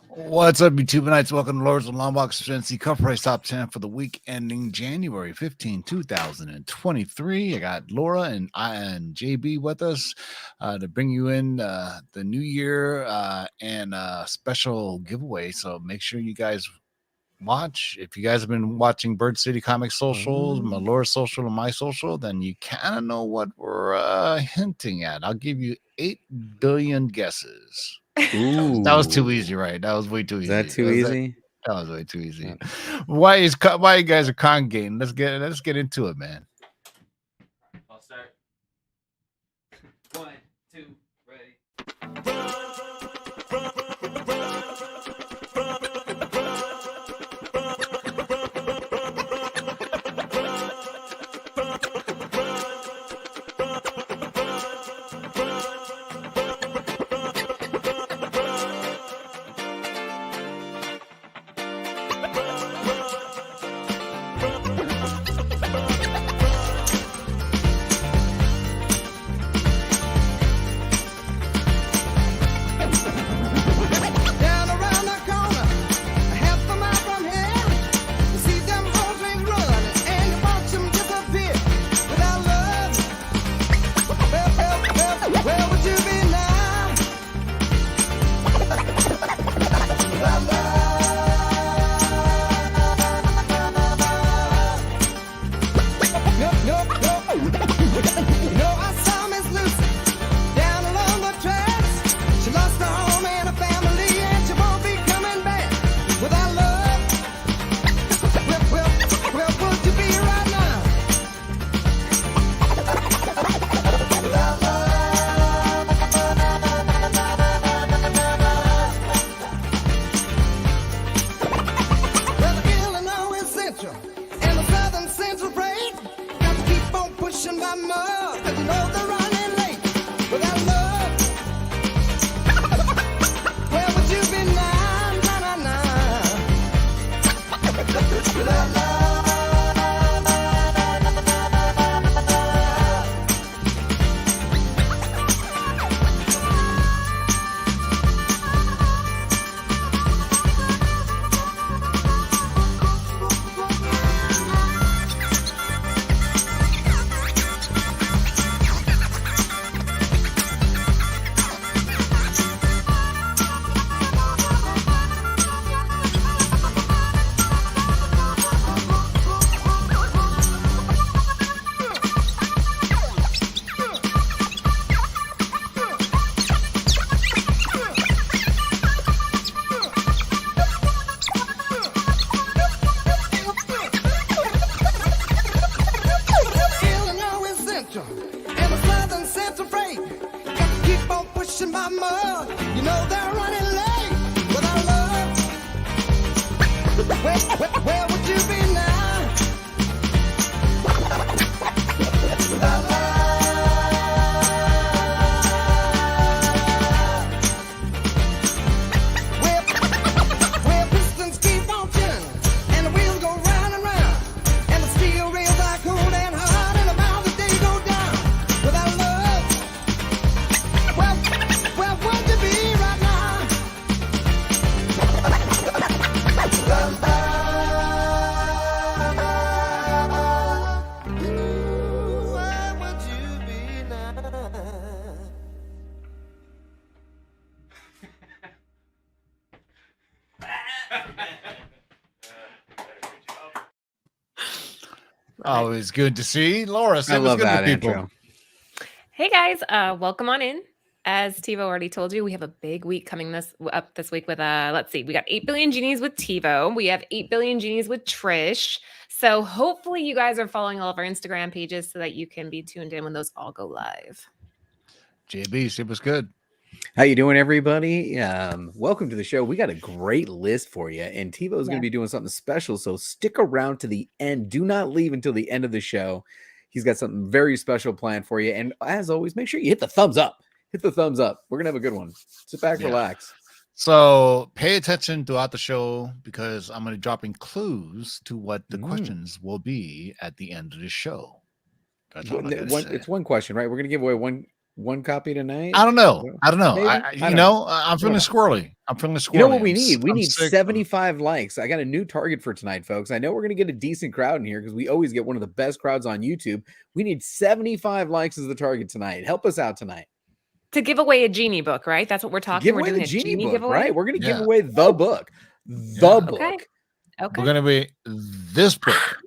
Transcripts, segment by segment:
What's up, YouTubeites? Welcome to Lords of Longbox Agency CovrPrice Top 10 for the week ending January 15, 2023. I got Laura and JB with us to bring you in the new year and a special giveaway. So make sure you guys watch. If you guys have been watching Bird City Comic Socials, my Laura's social, and my social, then you kind of know what we're hinting at. I'll give you 8 billion guesses. That was too easy, right? That was way too easy. Is that too easy? That was way too easy. Yeah. Why you guys are congregating? Let's get into it, man. I'll start. 1, 2, ready. Down around the corner, half a mile from here, you see them old trains run, and you watch them disappear without love. Where would you be now? Without love. No, I saw Miss Lucy down along the tracks. She lost her home and her family, and she won't be coming back without love. Where would you be right now? Without love. Well, the Illinois is central and the southern central break. Got to keep on pushing by mud, 'cause you know they're running late without love. Where would you be now? Without love. Illinois is central and the southern central freight. Got to keep on pushing by mud. You know they're running late without love. Where would you be now? Without love. Where pistons keep on turning and the wheels go round and round, and the steel rails are cold and hard, and about the day go down without love. Where would you be right now? Without love. Ooh, where would you be now? Always good to see Laura. I Say what's love good that with people. intro. Hey guys, welcome on in. As TiVo already told you, we have a big week coming up this week with let's see, we got 8 billion genies with TiVo. We have 8 billion genies with Trish. So hopefully you guys are following all of our Instagram pages so that you can be tuned in when those all go live. JB, say what's good. How you doing, everybody? Welcome to the show. We got a great list for you, and TiVo is going to be doing something special, so stick around to the end. Do not leave until the end of the show. He's got something very special planned for you, and as always, make sure you hit the thumbs up. Hit the thumbs up. We're going to have a good one. Sit back, Yeah. relax. So pay attention throughout the show because I'm going to be dropping clues to what the questions will be at the end of the show. That's all I gotta say. It's one question, right? We're going to give away one one copy tonight. I don't know. I don't know. Maybe? I'm don't feeling I don't know. squirrely. I'm feeling squirrely. You know what we I'm need? We I'm need sick. 75 likes. I got a new target for tonight, folks. I know we're going to get a decent crowd in here because we always get one of the best crowds on YouTube. We need 75 likes as the target tonight. Help us out tonight. To give away a genie book, right? That's what we're talking. Give We're away doing the a genie book, giveaway, right? We're going to give Yeah. away the book. The Yeah. book. Okay. Okay. We're gonna be this book.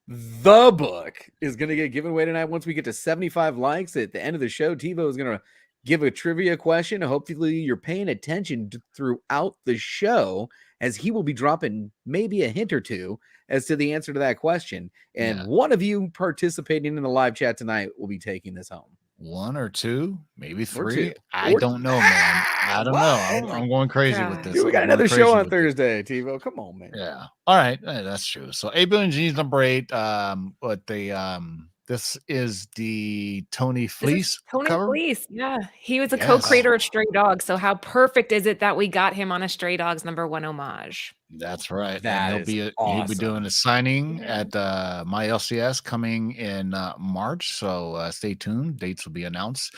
The book is going to get given away tonight. Once we get to 75 likes at the end of the show, TiVo is going to give a trivia question. Hopefully you're paying attention throughout the show, as he will be dropping maybe a hint or two as to the answer to that question. And one of you participating in the live chat tonight will be taking this home. One or two, maybe Or three. two. I don't know, man. I don't know. I'm going crazy with this. Dude, we got I'm another going show crazy on with this. Thursday, TiVo. Come on, man. Yeah. All right. That's true. So 8 billion G's number 8. But this is the Tony This is Fleece Tony cover. Fleece. Yeah. He was a Yes. co-creator of Stray Dogs. So how perfect is it that we got him on a Stray Dogs #1 homage? That's right. That and is he'll be awesome. doing a signing at my LCS coming in March. So stay tuned. Dates will be announced.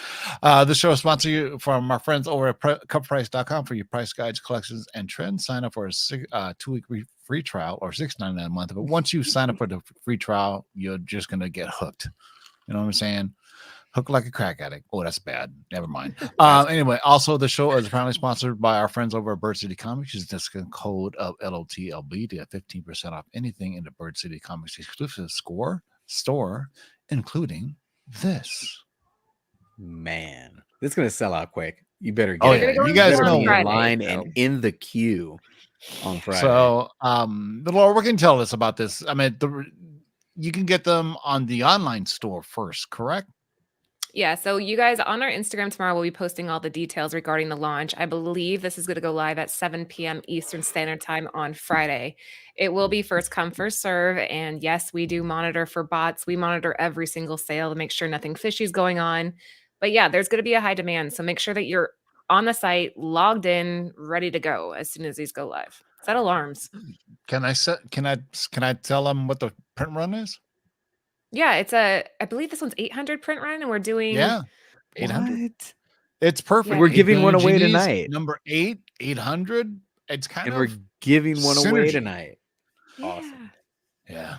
This show is sponsored from our friends over at CovrPrice.com for your price guides, collections, and trends. Sign up for a 2-week free trial or $6.99 a month. But once you sign up for the free trial, you're just gonna get hooked. You know what I'm saying? Hook like a crack addict. Oh, that's bad. Never mind. Anyway, also the show is proudly sponsored by our friends over at Bird City Comics. Use discount code of LOTLB to get 15% off anything in the Bird City Comics exclusive store, including this. Man, this is going to sell out quick. You better get Oh, it. yeah. You guys know in Friday, line so. and in the queue on Friday. So, the Laura, what can you tell us about this? I mean, you can get them on the online store first, correct? Yeah, so you guys on our Instagram tomorrow, we'll be posting all the details regarding the launch. I believe this is going to go live at 7 p.m. Eastern Standard Time on Friday. It will be first come, first serve. And yes, we do monitor for bots. We monitor every single sale to make sure nothing fishy is going on. But yeah, there's going to be a high demand. So make sure that you're on the site, logged in, ready to go as soon as these go live. Set alarms. Can I tell them what the print run is? Yeah, I believe this one's 800 print run, and we're doing 800. What? It's perfect. Yeah. We're 8 giving one billion away genies, tonight. Number 800. It's kind And of we're giving one away synergy. tonight. Yeah. Awesome. Yeah.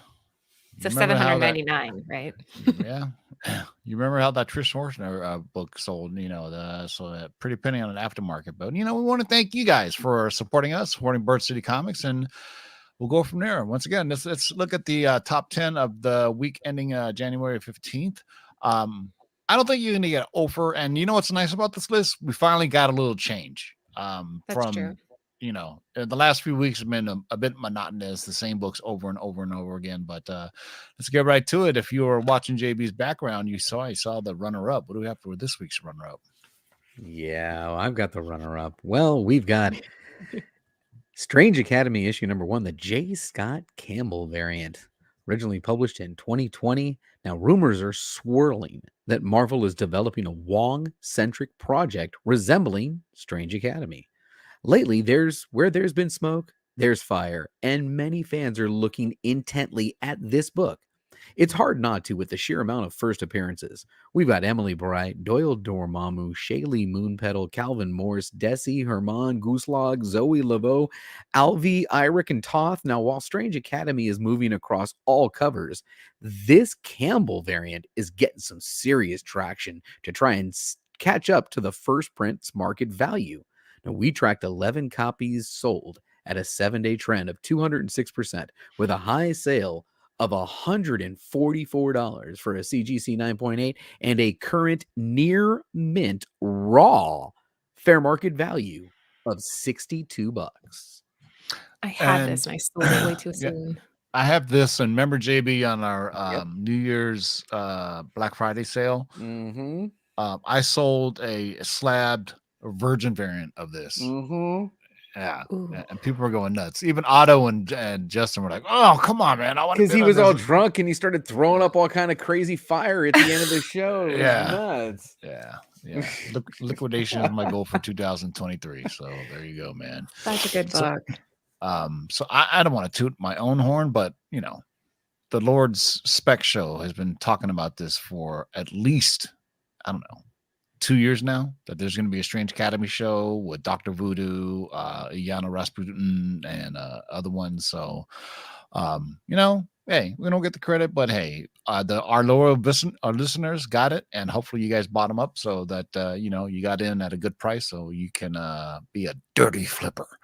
So You remember how that- $799, right? yeah. You remember how that Trish Horshner book sold, so that pretty penny on an aftermarket. But, we want to thank you guys for supporting us, supporting Bird City Comics, and we'll go from there. Once again, let's look at the top 10 of the week ending January 15th. I don't think you're going to get over. And you know what's nice about this list? We finally got a little change That's true. The last few weeks have been a bit monotonous, the same books over and over and over again. But let's get right to it. If you were watching JB's background, you saw the runner-up. What do we have for this week's runner-up? Yeah, well, I've got the runner-up. Well, we've got Strange Academy issue #1, the J. Scott Campbell variant, originally published in 2020. Now, rumors are swirling that Marvel is developing a Wong-centric project resembling Strange Academy. Lately, where there's been smoke, there's fire, and many fans are looking intently at this book. It's hard not to with the sheer amount of first appearances. We've got Emily Bright, Doyle Dormammu, Shaylee Moonpetal, Calvin Morse, Desi, Herman, Gooselog, Zoe Laveau, Alvi, Irick, and Toth. Now, while Strange Academy is moving across all covers, this Campbell variant is getting some serious traction to try and catch up to the first print's market value. Now, we tracked 11 copies sold at a 7-day trend of 206%, with a high sale of $144 for a CGC 9.8 and a current near mint raw fair market value of $62. I had And- this and I sold it way too Yeah. soon. I have this, and remember JB on our New Year's Black Friday sale? Mm-hmm. I sold a slabbed virgin variant of this. Mm-hmm. Yeah. Ooh. And people were going nuts. Even Otto and Justin were like, "Oh, come on, man! I want." Because he was all drunk and he started throwing up all kind of crazy fire at the end of the show. It was Yeah. nuts. Yeah. Liquidation is my goal for 2023. So there you go, man. That's a good book. So I don't want to toot my own horn, but the Lord's Spec Show has been talking about this for at least, I don't know, 2 years now that there's going to be a Strange Academy show with Dr. Voodoo, Iana Rasputin, and other ones. So, hey, we don't get the credit, but hey, our loyal our listeners got it, and hopefully you guys bought them up so that you got in at a good price, so you can be a dirty flipper.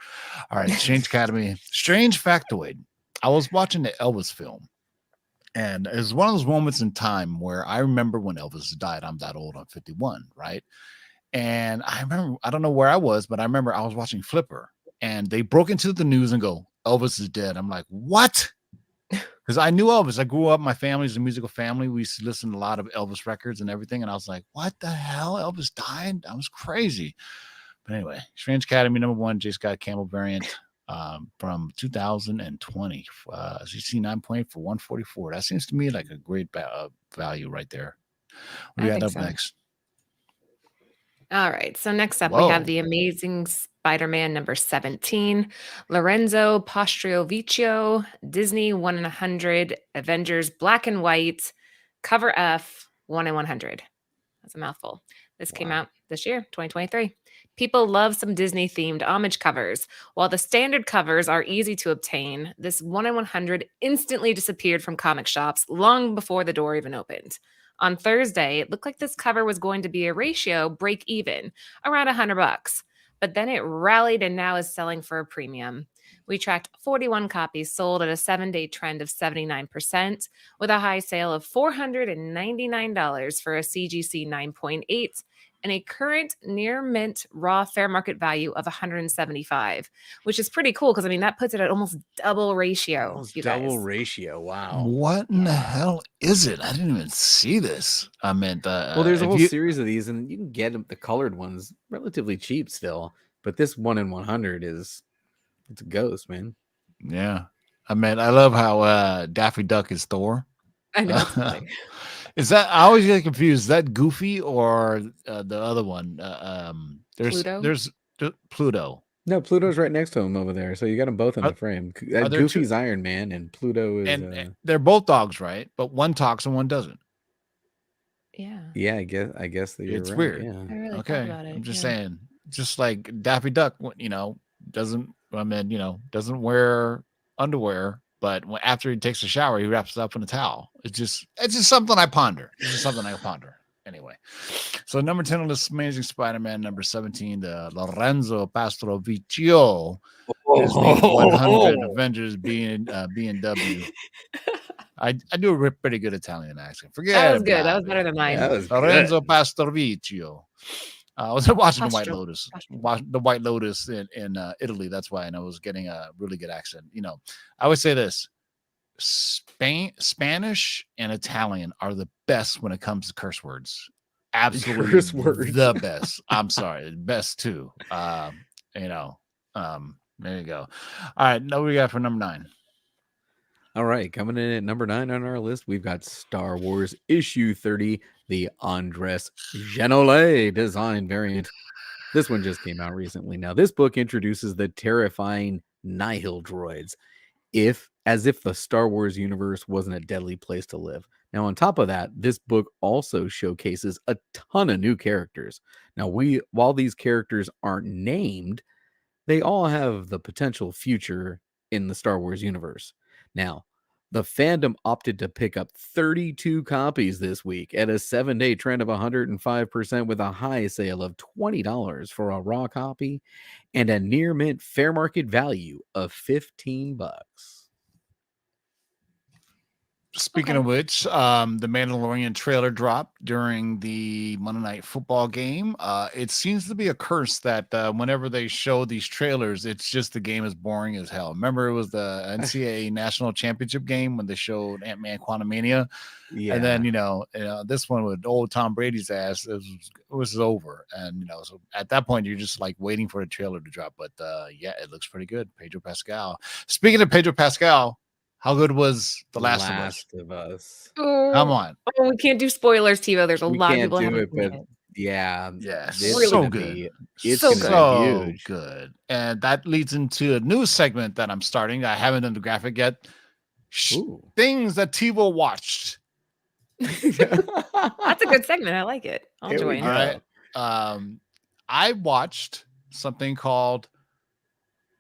All right, Strange Academy, strange factoid. I was watching the Elvis film. And it was one of those moments in time where I remember when Elvis died. I'm that old. I'm 51, right? And I remember, I don't know where I was, but I remember I was watching Flipper and they broke into the news and go, Elvis is dead. I'm like, what? Because I knew Elvis. I grew up, my family's a musical family. We used to listen to a lot of Elvis records and everything. And I was like, what the hell? Elvis died? That was crazy. But anyway, Strange Academy #1, J. Scott Campbell variant. From 2020, CC 9.8 for 144. That seems to me like a great value right there. What do you got up next? All right. So next up, we have the Amazing Spider-Man #17, Lorenzo Postriovicchio, Disney 1 in 100, Avengers Black and White, cover F 1 in 100. That's a mouthful. This came out this year, 2023. People love some Disney-themed homage covers. While the standard covers are easy to obtain, this 1 in 100 instantly disappeared from comic shops long before the door even opened. On Thursday, it looked like this cover was going to be a ratio break even, around $100. But then it rallied and now is selling for a premium. We tracked 41 copies sold at a 7-day trend of 79%, with a high sale of $499 for a CGC 9.8 and a current near mint raw fair market value of $175, which is pretty cool because I mean that puts it at almost double ratio. Almost double ratio. Wow. What in the hell is it? I didn't even see this. I meant well, there's a whole series of these, and you can get the colored ones relatively cheap still. But this 1 in 100 it's a ghost, man. Yeah. I mean, I love how Daffy Duck is Thor. I know. Is that, I always get confused. Is that Goofy or the other one? There's Pluto. No, Pluto's right next to him over there. So you got them both in the frame. Goofy's Iron Man and Pluto is. And they're both dogs, right? But one talks and one doesn't. Yeah. Yeah, I guess that it's right. weird. Yeah. I really okay. about it. I'm just saying, just like Daffy Duck, doesn't wear underwear, but after he takes a shower, he wraps it up in a towel. It's just something I ponder. Anyway, so number 10 on this Amazing Spider-Man, number 17, the Lorenzo Postriovicchio, Disney 100 Avengers B&W. I do a pretty good Italian accent. Forget that was about good. That was it. better than mine. That was Lorenzo good. Postriovicchio. I was watching the White Lotus. The White Lotus in Italy. That's why, and I was getting a really good accent. I would say this: Spanish and Italian are the best when it comes to curse words. Absolutely, Curse words. the best. I'm sorry, best too. There you go. All right, now we got for number 9. All right, coming in at number 9 on our list, we've got Star Wars issue 30, the Andres Genole design variant. This one just came out recently. Now, this book introduces the terrifying Nihil droids, as if the Star Wars universe wasn't a deadly place to live. Now, on top of that, this book also showcases a ton of new characters. Now, while these characters aren't named, they all have the potential future in the Star Wars universe. Now, the fandom opted to pick up 32 copies this week at a 7-day trend of 105% with a high sale of $20 for a raw copy and a near mint fair market value of $15. Speaking of which, the Mandalorian trailer dropped during the Monday Night Football game. It seems to be a curse that whenever they show these trailers, it's just the game is boring as hell. Remember, it was the NCAA National Championship game when they showed Ant-Man Quantumania? Yeah. And then, this one with old Tom Brady's ass, it was over. And, so at that point, you're just like waiting for the trailer to drop. But yeah, it looks pretty good. Pedro Pascal. Speaking of Pedro Pascal, how good was The Last of Us? Oh, come on. Oh, we can't do spoilers, Tivo. There's a lot of people do haven't it, seen but it. yeah, yes, it's really so good. It's so huge. Good. And that leads into a new segment that I'm starting. I haven't done the graphic yet. Things that TiVo watched. That's a good segment. I like it. I'll join. All right. I watched something called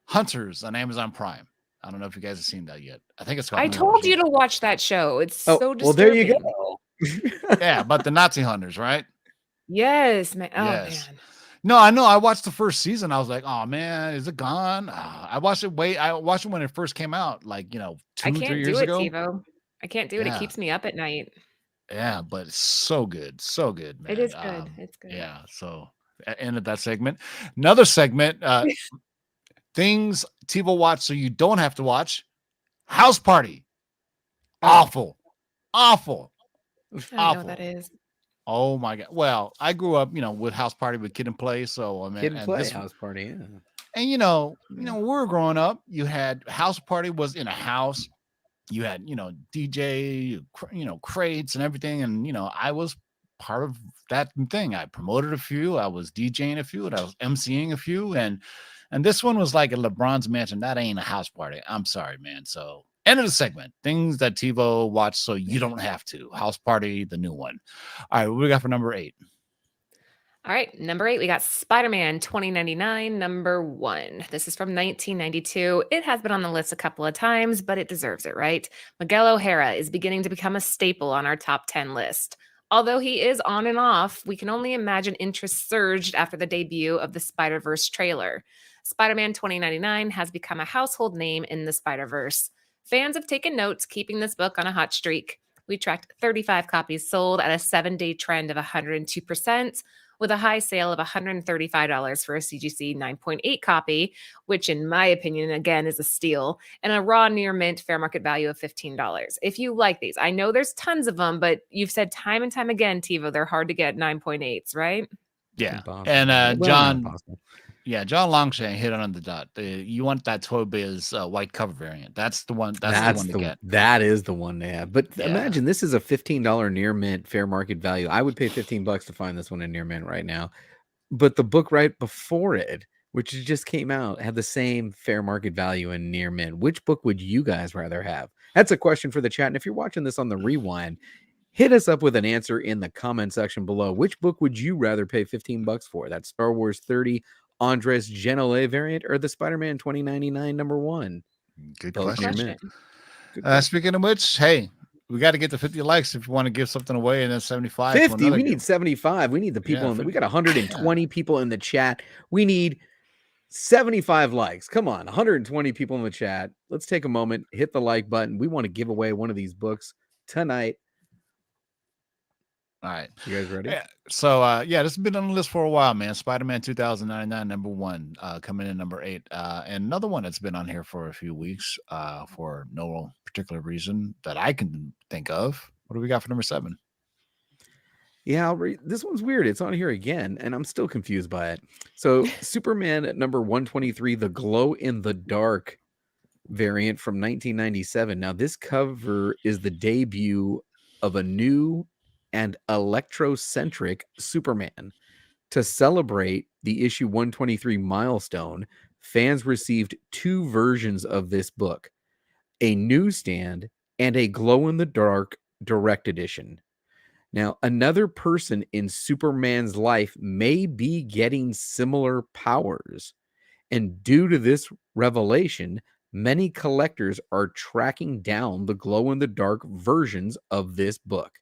Hunters on Amazon Prime. I don't know if you guys have seen that yet. I think it's called I Hunters. told you to watch that show. It's so well, there you disturbing. go. Yeah, but the Nazi hunters, right? Yes, man. Oh Yes. man. No, I know. I watched the first season. I was like, oh man, is it gone? I watched it when it first came out, like, 2, I 3 can't years do it, ago. TiVo. I can't do it. It Yeah. keeps me up at night. Yeah, but it's so good. So good, man. It is good. It's good. Yeah. So end of that segment. Another segment, things TiVo watch so you don't have to watch. House Party. Awful. Awful. I don't know what that is. Oh my God. Well, I grew up, with House Party with Kid and Play. So I mean, Kid and Play this, House Party, yeah. and when we were growing up, you had House Party was in a house. You had, DJ, crates and everything. And, I was part of that thing. I promoted a few. I was DJing a few, and I was MCing a few. And this one was like a LeBron's mansion. That ain't a house party. I'm sorry, man. So end of the segment. Things that TiVo watch so you don't have to. House Party, the new one. All right, what we got for number 8? All right, number 8, we got Spider-Man 2099, number 1. This is from 1992. It has been on the list a couple of times, but it deserves it, right? Miguel O'Hara is beginning to become a staple on our top 10 list. Although he is on and off, we can only imagine interest surged after the debut of the Spider-Verse trailer. Spider-Man 2099 has become a household name in the Spider-Verse. Fans have taken notes, keeping this book on a hot streak. We tracked 35 copies sold at a 7-day trend of 102%, with a high sale of $135 for a CGC 9.8 copy, which in my opinion, again, is a steal, and a raw near mint fair market value of $15. If you like these, I know there's tons of them, but you've said time and time again, TiVo, they're hard to get 9.8s, right? Yeah. Impossible. And Well, not John, impossible. yeah, John Longshan hit it on the dot. You want that Toy Biz white cover variant. That's the one. That's the one to get. That is the one to have. But Yeah. imagine this is a $15 near mint fair market value. I would pay $15 to find this one in near mint right now. But the book right before it, which just came out, had the same fair market value in near mint. Which book would you guys rather have? That's a question for the chat. And if you're watching this on the rewind, hit us up with an answer in the comment section below. Which book would you rather pay $15 for? That Star Wars 30 Andres Genole variant or the Spider-Man 2099 number 1? Good Both question. near mint. Good question. Speaking of which, hey, we got to get to 50 likes if you want to give something away, and then 75. 50. We need 75. We need the people. Yeah, We got 120 people in the chat. We need 75 likes. Come on, 120 people in the chat. Let's take a moment, hit the like button. We want to give away one of these books tonight. All right. You guys ready? Yeah. So, this has been on the list for a while, man. Spider-Man 2099, number 1, coming in number 8. And another one that's been on here for a few weeks for no particular reason that I can think of. What do we got for number 7? Yeah, I'll read. This one's weird. It's on here again, and I'm still confused by it. So, Superman at number 123, the glow in the dark variant from 1997. Now, this cover is the debut of a new and electrocentric Superman. To celebrate the issue 123 milestone, fans received 2 versions of this book, a newsstand and a glow-in-the-dark direct edition. Now, another person in Superman's life may be getting similar powers, and due to this revelation, many collectors are tracking down the glow-in-the-dark versions of this book.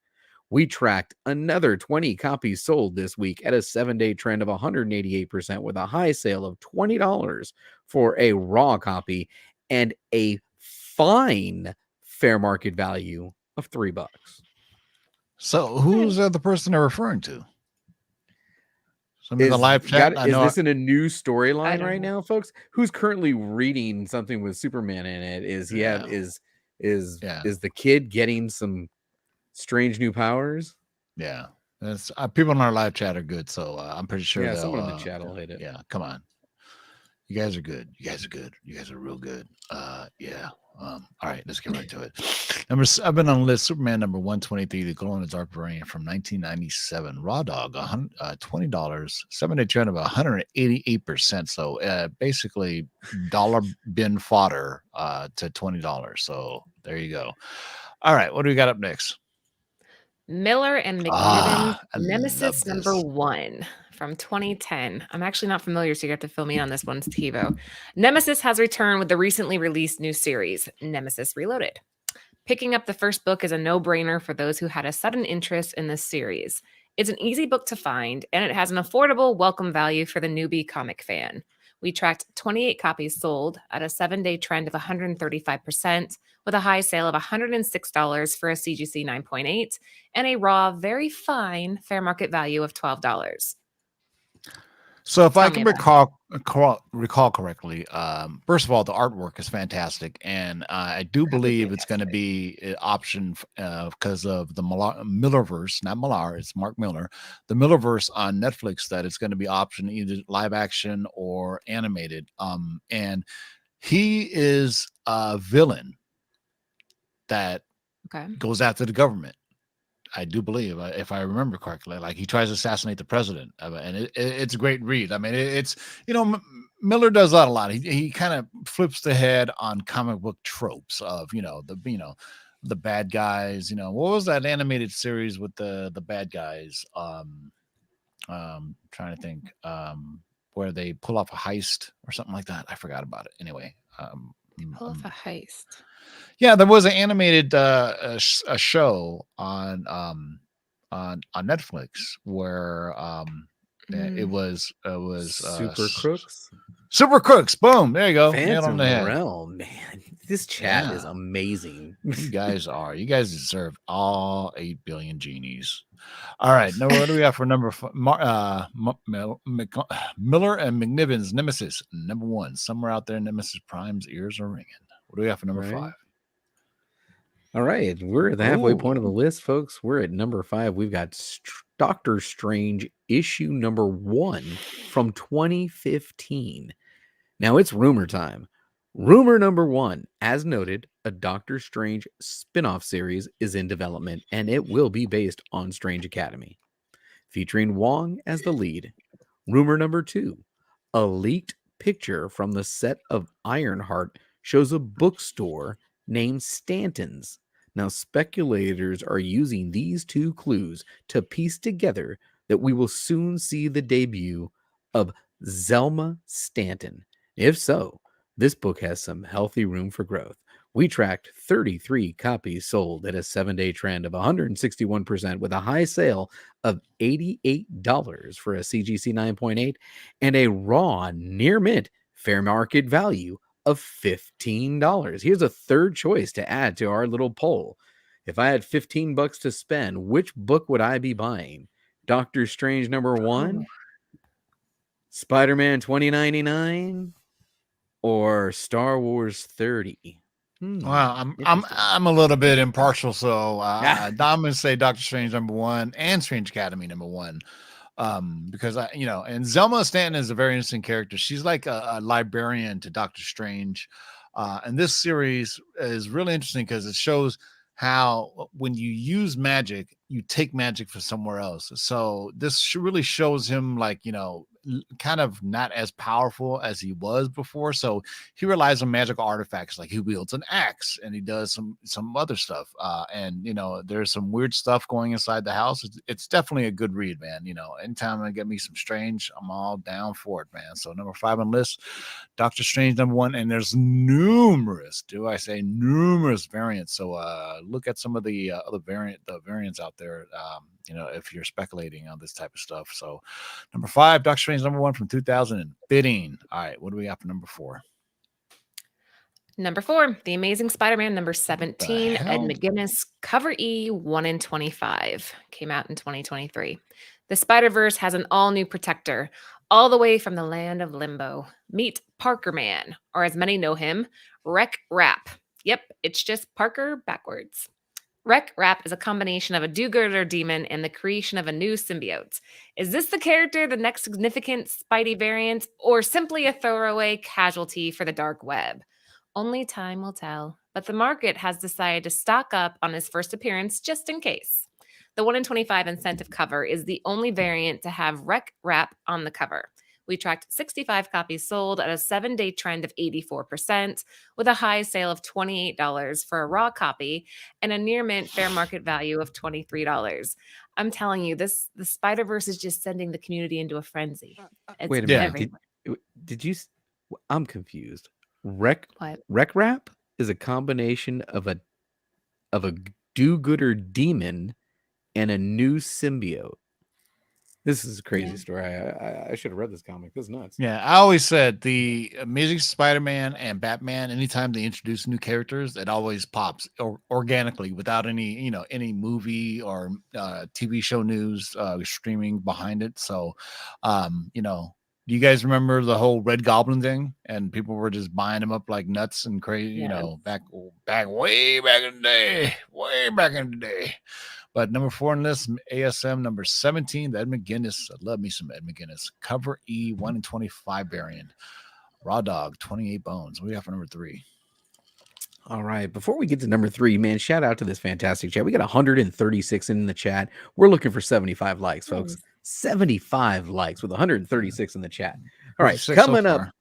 We tracked another 20 copies sold this week at a 7-day trend of 188%, with a high sale of $20 for a raw copy and a fine fair market value of $3. So, who's the person they're referring to? Some in the live chat. Is this in a new storyline right now, folks? Who's currently reading something with Superman in it? Is he is the kid getting some strange new powers? Yeah, that's people in our live chat are good, so I'm pretty sure. Yeah, someone in the chat will hit it. Yeah, come on, you guys are good. You guys are good. You guys are real good. Yeah. All right, let's get right to it. I've been on the list. Superman number 123, the glow in the dark variant from 1997. Raw dog, $20. 7-day trend of 188%. So basically, dollar bin fodder to $20. So there you go. All right, what do we got up next? Miller and McNiven, Nemesis number 1 from 2010. I'm actually not familiar, so you have to fill me in on this one, TiVo. Nemesis has returned with the recently released new series, Nemesis Reloaded. Picking up the first book is a no-brainer for those who had a sudden interest in this series. It's an easy book to find, and it has an affordable welcome value for the newbie comic fan. We tracked 28 copies sold at a 7-day trend of 135%, with a high sale of $106 for a CGC 9.8 and a raw, very fine fair market value of $12. So if I Tell me can about recall correctly, first of all, the artwork is fantastic, and I do believe it's going to be an option because of the Millerverse, not Millar, it's Mark Miller, the Millerverse on Netflix. That it's going to be option either live action or animated. And he is a villain that Okay. goes after the government. I do believe, if I remember correctly, like he tries to assassinate the president, and it's a great read. I mean, it's Miller does that a lot. He kind of flips the head on comic book tropes of the bad guys. What was that animated series with the bad guys? Trying to think, where they pull off a heist or something like that. I forgot about it. Anyway, Pull off a heist. yeah, there was an animated a show on Netflix where it was Super Crooks. Super Crooks. Boom, there you go. Nail on Phantom the head. Realm, man. This chat is Yeah. amazing. You guys deserve all 8 billion genies. All right, now what do we have for number Miller and McNiven's Nemesis number 1? Somewhere out there, Nemesis Prime's ears are ringing. What do we have for number 5? All right, we're at the halfway point of the list, folks. We're at number 5. We've got Doctor Strange issue number 1 from 2015. Now it's rumor time. Rumor number 1, as noted, a Doctor Strange spin-off series is in development, and it will be based on Strange Academy, featuring Wong as the lead. Rumor number 2, a leaked picture from the set of Ironheart shows a bookstore named Stanton's. Now, speculators are using these 2 clues to piece together that we will soon see the debut of Zelma Stanton. If so, this book has some healthy room for growth. We tracked 33 copies sold at a 7-day trend of 161%, with a high sale of $88 for a CGC 9.8 and a raw near mint fair market value of $15. Here's a third choice to add to our little poll. If I had $15 to spend, which book would I be buying? Doctor Strange number 1, Spider-Man 2099, or Star Wars 30? Well, I'm a little bit impartial, so I'm gonna say Doctor Strange number 1 and Strange Academy number 1. Because and Zelma Stanton is a very interesting character. She's like a librarian to Doctor Strange, and this series is really interesting because it shows how when you use magic, you take magic from somewhere else. So this really shows him like kind of not as powerful as he was before. So he relies on magical artifacts, like he wields an axe and he does some other stuff. And there's some weird stuff going inside the house. It's definitely a good read, man. Anytime I get me some Strange, I'm all down for it, man. So number 5 on the list, Doctor Strange number 1, and there's numerous variants. So look at some of the other variants out there. If you're speculating on this type of stuff. So number 5, Doctor Strange number 1 from 2015. All right, what do we got for number 4? Number 4, The Amazing Spider-Man number 17, Ed McGuinness, cover E, 1 in 25. Came out in 2023. The Spider-Verse has an all-new protector, all the way from the land of Limbo. Meet Parker Man, or as many know him, Wreck Rap. Yep, it's just Parker backwards. Wreck Rap is a combination of a do-gooder demon and the creation of a new symbiote. Is this the character, the next significant Spidey variant, or simply a throwaway casualty for the dark web? Only time will tell, but the market has decided to stock up on his first appearance just in case. The 1 in 25 incentive cover is the only variant to have Wreck Rap on the cover. We tracked 65 copies sold at a 7-day trend of 84%, with a high sale of $28 for a raw copy and a near mint fair market value of $23. I'm telling you, the Spider-Verse is just sending the community into a frenzy. It's Wait a Yeah. minute. everywhere. Did you? I'm confused. Rec What? Wrap is a combination of a do-gooder demon and a new symbiote. This is a crazy Yeah. story. I should have read this comic. This is nuts. Yeah, I always said the Amazing Spider-Man and Batman, anytime they introduce new characters, it always pops organically without any, any movie or TV show news streaming behind it. So, do you guys remember the whole Red Goblin thing? And people were just buying them up like nuts and crazy, Yes. way back in the day. But number 4 on this ASM number 17, the Ed McGuinness. I love me some Ed McGuinness. Cover E 1 in 25 variant. Raw Dog, 28 bones. What do we have for number 3? All right. Before we get to number 3, man, shout out to this fantastic chat. We got 136 in the chat. We're looking for 75 likes, folks. Nice. 75 likes with 136 in the chat. All right. 56 so Coming up, far.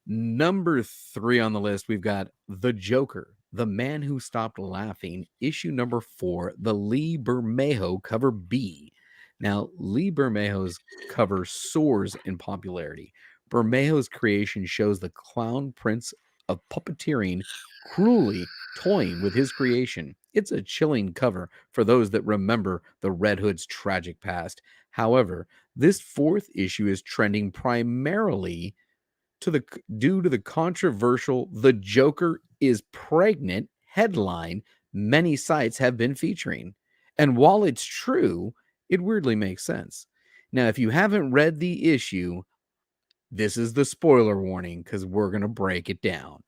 number 3 on the list, we've got The Joker, The Man Who Stopped Laughing, issue number 4, the Lee Bermejo cover B. Now, Lee Bermejo's cover soars in popularity. Bermejo's creation shows the clown prince of puppeteering cruelly toying with his creation. It's a chilling cover for those that remember the Red Hood's tragic past. However, this 4th issue is trending primarily due to the controversial "The Joker is Pregnant" headline many sites have been featuring. And while it's true, it weirdly makes sense. Now, if you haven't read the issue, this is the spoiler warning because we're going to break it down.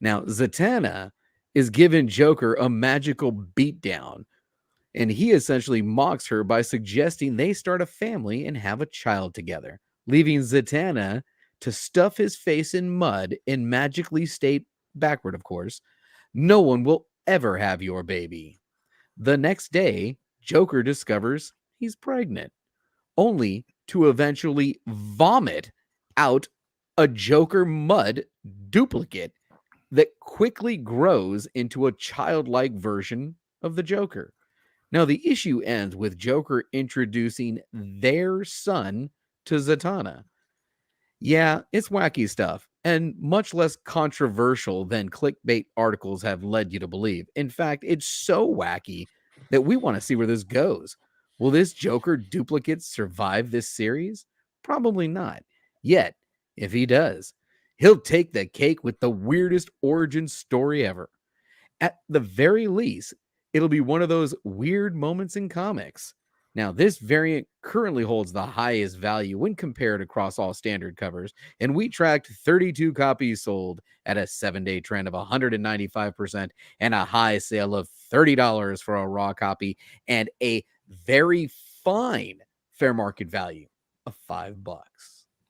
Now, Zatanna is giving Joker a magical beatdown, and he essentially mocks her by suggesting they start a family and have a child together, leaving Zatanna to stuff his face in mud and magically state, backward of course, "No one will ever have your baby." The next day, Joker discovers he's pregnant, only to eventually vomit out a Joker mud duplicate that quickly grows into a childlike version of the Joker. Now, the issue ends with Joker introducing their son to Zatanna. Yeah, it's wacky stuff, and much less controversial than clickbait articles have led you to believe. In fact, it's so wacky that we want to see where this goes. Will this Joker duplicate survive this series? Probably not. Yet, if he does, he'll take the cake with the weirdest origin story ever. At the very least, it'll be one of those weird moments in comics. Now, this variant currently holds the highest value when compared across all standard covers, and we tracked 32 copies sold at a 7-day trend of 195% and a high sale of $30 for a raw copy and a very fine fair market value of $5.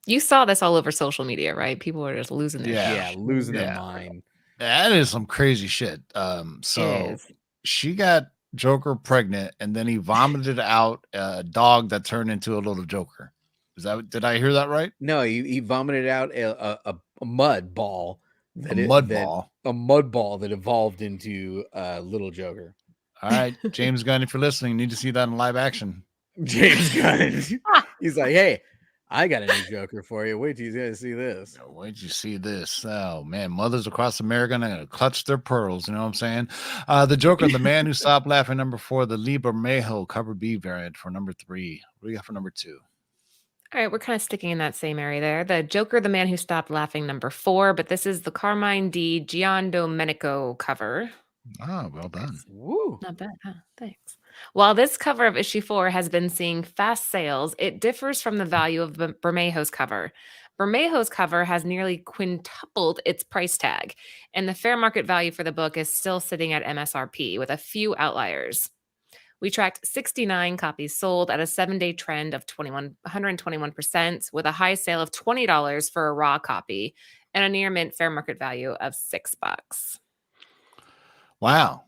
You saw this all over social media, right? People were just losing their Yeah. shit. Losing their Yeah. mind. That is some crazy shit. It So is. she got Joker pregnant, and then he vomited out a dog that turned into a little Joker. Did I hear that right? No, he vomited out a mud ball. A mud ball. A mud ball that evolved into Little Joker. All right, James Gunn, if you're listening, you need to see that in live action. James Gunn. He's like, "Hey, I got a new Joker for you. Wait till you guys see this." Wait till you see this. Oh man, mothers across America are gonna clutch their pearls. You know what I'm saying? The Joker, the Man Who Stopped Laughing, number 4, the Lee Bermejo cover B variant for number 3. What do you got for number 2? All right, we're kind of sticking in that same area there. The Joker, the Man Who Stopped Laughing, number 4, but this is the Carmine D. Giandomenico cover. Oh, well done. Woo. Not bad, huh? Thanks. While this cover of issue 4 has been seeing fast sales, it differs from the value of Bermejo's cover. Bermejo's cover has nearly quintupled its price tag, and the fair market value for the book is still sitting at MSRP with a few outliers. We tracked 69 copies sold at a 7-day trend of 121%, with a high sale of $20 for a raw copy and a near mint fair market value of $6. Wow.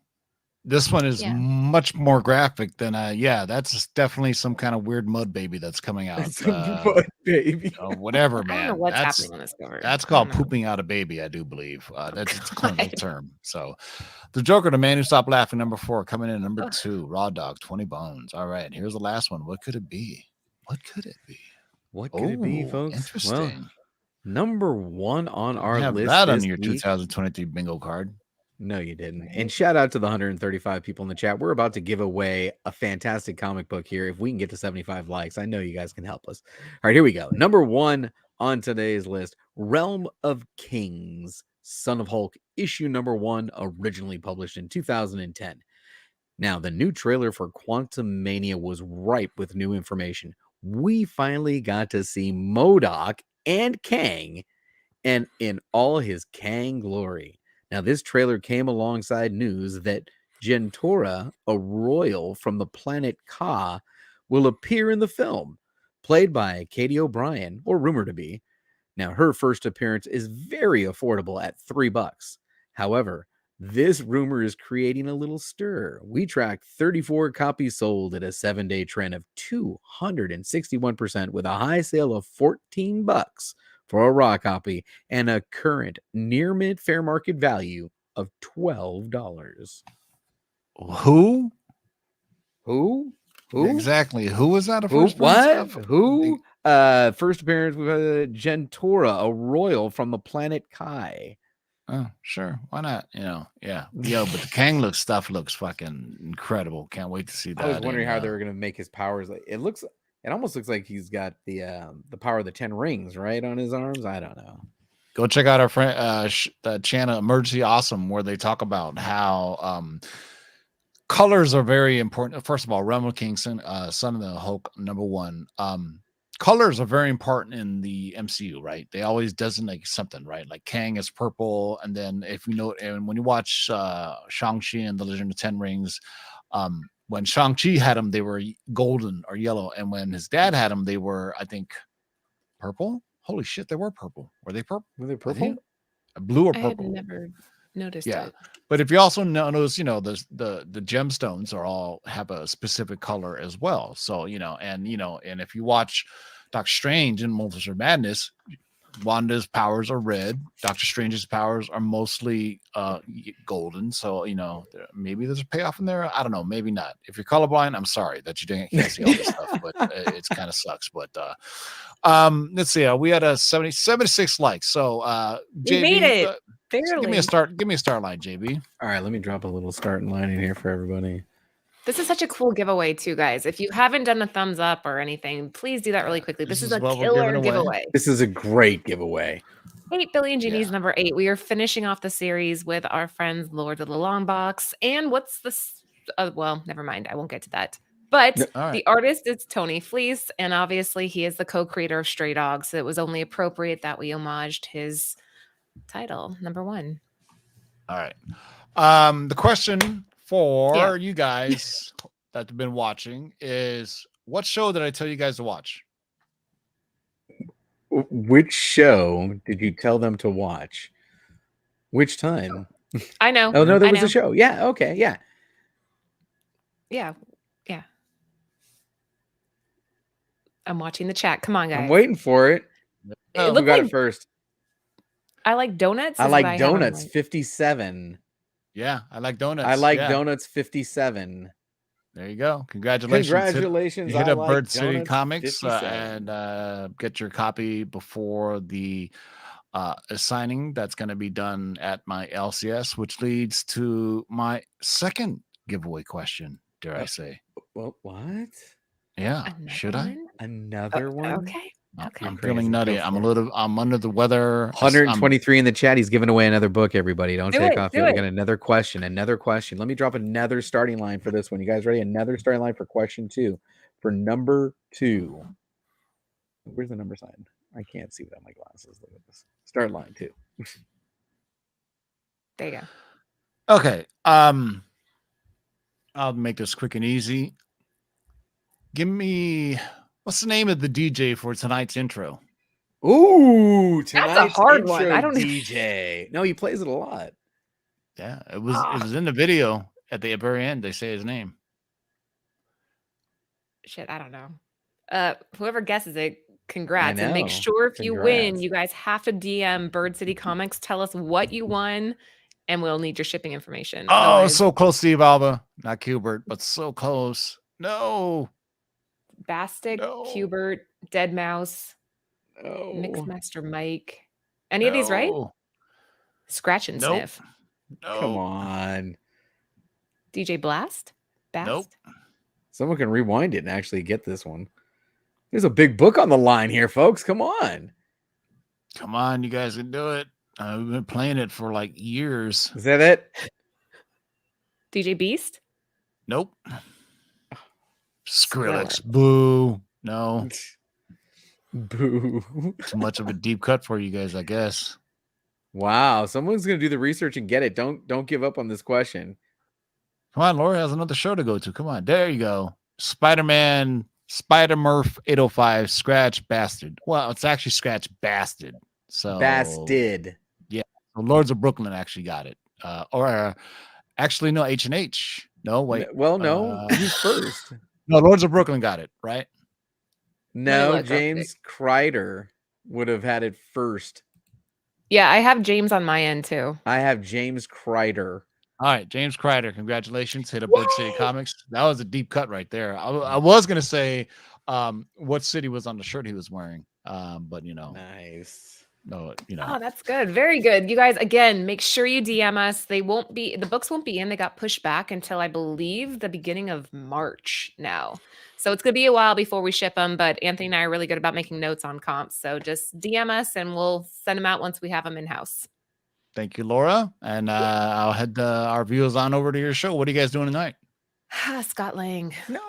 This one is Yeah. much more graphic than yeah, that's definitely some kind of weird mud baby that's coming out. But baby. Whatever, I don't know man. what's That's happening on this cover. that's I called don't know. pooping out a baby, I do believe. That's its God. clinical term. So the Joker, the man who stopped laughing, number 4, coming in number Ugh. 2, Raw Dog, 20 bones. All right, here's the last one. What could it be? What could it be? What could it be, Oh, folks? Well, interesting. number 1 on You our have list that on this your week. 2023 bingo card. No, you didn't. And shout out to the 135 people in the chat. We're about to give away a fantastic comic book here. If we can get to 75 likes, I know you guys can help us. All right, here we go. Number 1 on today's list, Realm of Kings, Son of Hulk, issue number 1, originally published in 2010. Now, the new trailer for Quantum Mania was ripe with new information. We finally got to see MODOK and Kang, and in all his Kang glory. Now, this trailer came alongside news that Gentora, a royal from the planet Ka, will appear in the film, played by Katie O'Brien, or rumored to be. Now, her first appearance is very affordable at $3. However, this rumor is creating a little stir. We tracked 34 copies sold at a 7-day trend of 261% with a high sale of $14 for a raw copy and a current near mid fair market value of $12. Who? Who? Exactly. Who was that? A Who? first appearance What? of? Who? First appearance with Gentora, a royal from the planet Kai. Oh, sure. Why not? Yeah. Yo, but the Kang stuff looks fucking incredible. Can't wait to see that. I was wondering how they were gonna make his powers. Like it almost looks like he's got the power of the 10 rings right on his arms. I don't know. Go check out our friend the channel Emergency Awesome, where they talk about how colors are very important. First of all, Realm of King, Son of the Hulk, number 1. Colors are very important in the MCU, right? They always designate something, right? Like Kang is purple, and then if you know, and when you watch Shang-Chi and the Legend of 10 Rings, when Shang-Chi had them, they were golden or yellow, and when his dad had them, they were, I think, purple. Holy shit, they were purple. Were they purple? Were they purple? Blue or I had purple? never noticed Yeah. it. But if you also notice, the gemstones are all have a specific color as well. So, and if you watch Doctor Strange in Multiverse of Madness, Wanda's powers are red. Doctor Strange's powers are mostly golden. So, maybe there's a payoff in there. I don't know. Maybe not. If you're colorblind, I'm sorry that you can't see all this stuff, but it's kind of sucks. But let's see. We had a 76 likes. So We JB, made it. give me a start line, JB. All right, let me drop a little starting line in here for everybody. This is such a cool giveaway too, guys. If you haven't done a thumbs up or anything, please do that really quickly. This is a what we're killer giving away. giveaway. This is a great giveaway. 8 Billion Genies, Yeah. number 8. We are finishing off the series with our friends Lord of the Long Box. And what's this? Well, never mind. I won't get to that. But All right. the artist is Tony Fleece, and obviously he is the co-creator of Stray Dogs. So it was only appropriate that we homaged his title, number 1. All right. The question for you guys that have been watching is, what show did I tell you guys to watch? Which show did you tell them to watch? Which time? I know. Oh no, there I was know. a show. Yeah, okay, yeah. Yeah. I'm watching the chat. Come on, guys. I'm waiting for it. It Who looked got like it first? I like donuts. I is what like have on donuts. my- 57. Yeah, I like donuts. I like Yeah. donuts. 57. There you go. Congratulations. Congratulations. You hit I up like Bird City donuts, Comics 57. and get your copy before the signing that's going to be done at my LCS, which leads to my second giveaway question, dare I say. Well, what? Yeah. Another Should I? one? Another one? Okay. Okay. I'm Crazy. feeling nutty. Go I'm for it. I'm under the weather. 123 in the chat. He's giving away another book, everybody. Don't Do take it, off do yet. We it. got another question. Let me drop another starting line for this one. You guys ready? Another starting line for question 2. For number 2. Where's the number sign? I can't see without my glasses. Look at this. Start line 2. There you go. Okay. I'll make this quick and easy. Give me, what's the name of the DJ for tonight's intro? Ooh, That's a hard one. I don't know. DJ. No, he plays it a lot. Yeah, it was in the video. At the very end, they say his name. Shit, I don't know. Whoever guesses it, congrats. And make know. sure if you win, Congrats. you guys have to DM Bird City Comics. Tell us what you won, and we'll need your shipping information. Oh, Otherwise, so close, Steve Alba. Not Kubert, but so close. No. Bastic, No. Hubert, Dead Mouse, Oh. Mixmaster Mike. Any of these right? No. Scratch and Nope. Sniff. No. Come on. DJ Blast? Bast? Nope. Someone can rewind it and actually get this one. There's a big book on the line here, folks. Come on. Come on, you guys can do it. We've been playing it for like years. Is that it? DJ Beast? Nope. Skrillex. Skrillex. Boo. No. Boo. Too much of a deep cut for you guys, I guess. Wow. Someone's going to do the research and get it. Don't give up on this question. Come on, Laura has another show to go to. Come on. There you go. Spider-Man, Spider-Murph 805, Scratch Bastard. Well, it's actually Scratch Bastard. So Bastard. Lords of Brooklyn actually got it. Actually, no, H&H. No, wait. Well, no. Who's first? No, Lords of Brooklyn got it, right? No, look real James Kreider would have had it first. Yeah, I have James on my end too. I have James Kreider. All right, James Kreider, congratulations. Hit up Bird City Comics. That was a deep cut right there. I was going to say what city was on the shirt he was wearing, but, Nice. no, Oh, that's good. Very good. You guys, again, make sure you DM us. The books won't be in. They got pushed back until I believe the beginning of March now. So it's going to be a while before we ship them, but Anthony and I are really good about making notes on comps. So just DM us and we'll send them out once we have them in-house. Thank you, Laura. And I'll head our viewers on over to your show. What are you guys doing tonight? Scott Lang. No.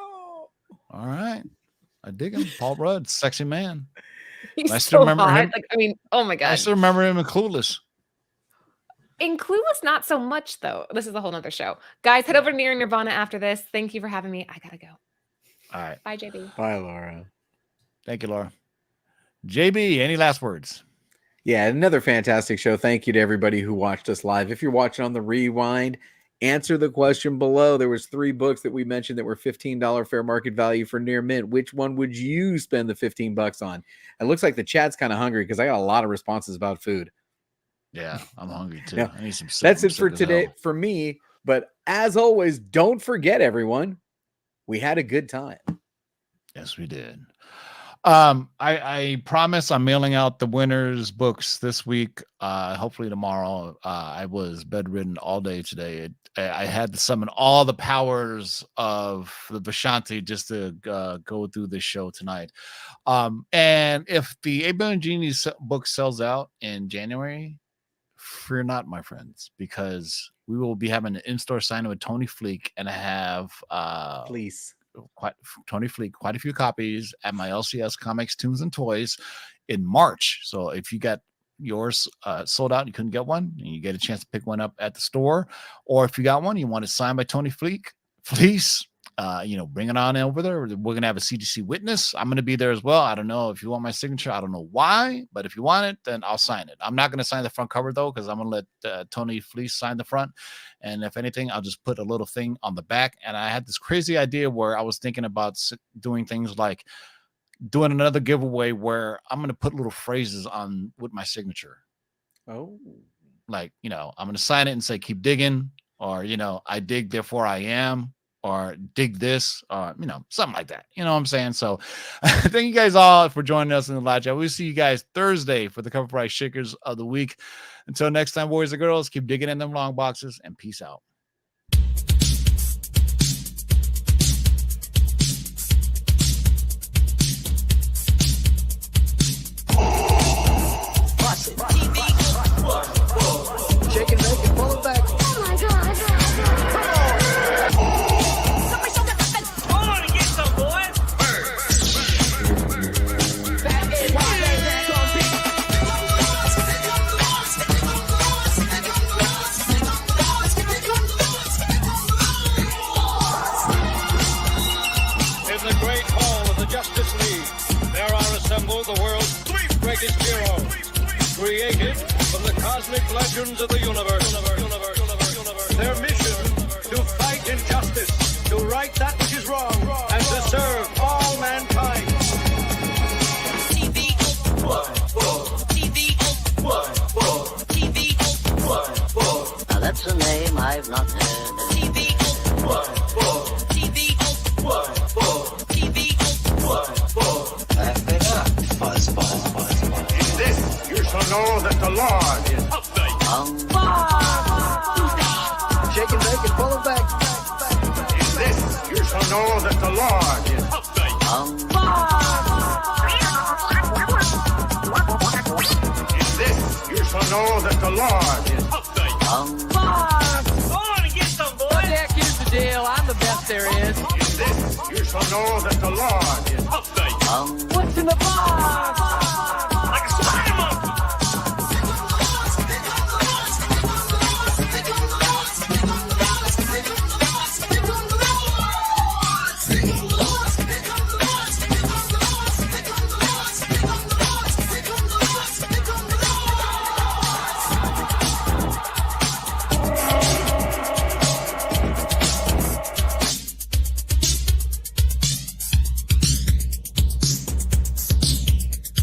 All right. I dig him. Paul Rudd, sexy man. He's I still so remember hot. him. Like, I mean, oh my I God. still remember him in Clueless. In Clueless, not so much though. This is a whole nother show. Guys, head over to Near Nirvana after this. Thank you for having me. I gotta go. All right. Bye, JB. Bye, Laura. Thank you, Laura. JB, any last words? Yeah, another fantastic show. Thank you to everybody who watched us live. If you're watching on the rewind, answer the question below. There was 3 books that we mentioned that were $15 fair market value for near mint. Which one would you spend the $15 on? It looks like the chat's kind of hungry because I got a lot of responses about food. Yeah, I'm hungry too. Yeah. I need some soup. That's I'm it for sick as today hell. for me. But as always, don't forget, everyone, we had a good time. Yes, we did. I promise I'm mailing out the winners books this week. Hopefully tomorrow. I was bedridden all day today. I had to summon all the powers of the Vishanti just to go through this show tonight. And if the 8 Billion Genies book sells out in January, fear not, my friends, because we will be having an in-store signing with Tony Fleek, and I have Please. Tony Fleek quite a few copies at my LCS Comics, Tunes, and Toys in March. So if you got yours sold out and you couldn't get one, and you get a chance to pick one up at the store, or if you got one you want it signed by Tony Fleece, bring it on over there. We're gonna have a CGC witness. I'm gonna be there as well. I don't know if you want my signature. I don't know why, but if you want it, then I'll sign it. I'm not gonna sign the front cover though, because I'm gonna let Tony Fleece sign the front. And if anything, I'll just put a little thing on the back. And I had this crazy idea where I was thinking about doing things like doing another giveaway where I'm gonna put little phrases on with my signature. Oh. Like, I'm gonna sign it and say keep digging, or I dig therefore I am, or dig this, or something like that. You know what I'm saying? So thank you guys all for joining us in the live chat. We'll see you guys Thursday for the Cover Price Shakers of the week. Until next time, boys and girls, keep digging in them long boxes, and peace out. Shake it, make it, pull it back. Oh my God. Hold on and get some, boys. In the great hall of the Justice League, there are assembled the world's 3 greatest heroes, created from the cosmic legends of the universe. Their mission, to fight I've not heard of. Laugh it up, buzz, buzz, buzz, buzz. In this, you shall know that the Lord is update. Shake and bake and pull it back. In this, you shall know that the Lord is update. In this, you shall know that the Lord is update. Go on and get some, boys. Jack, here's the deal. I'm the best there is. In this, you shall know that the Lord is update. What's in the box?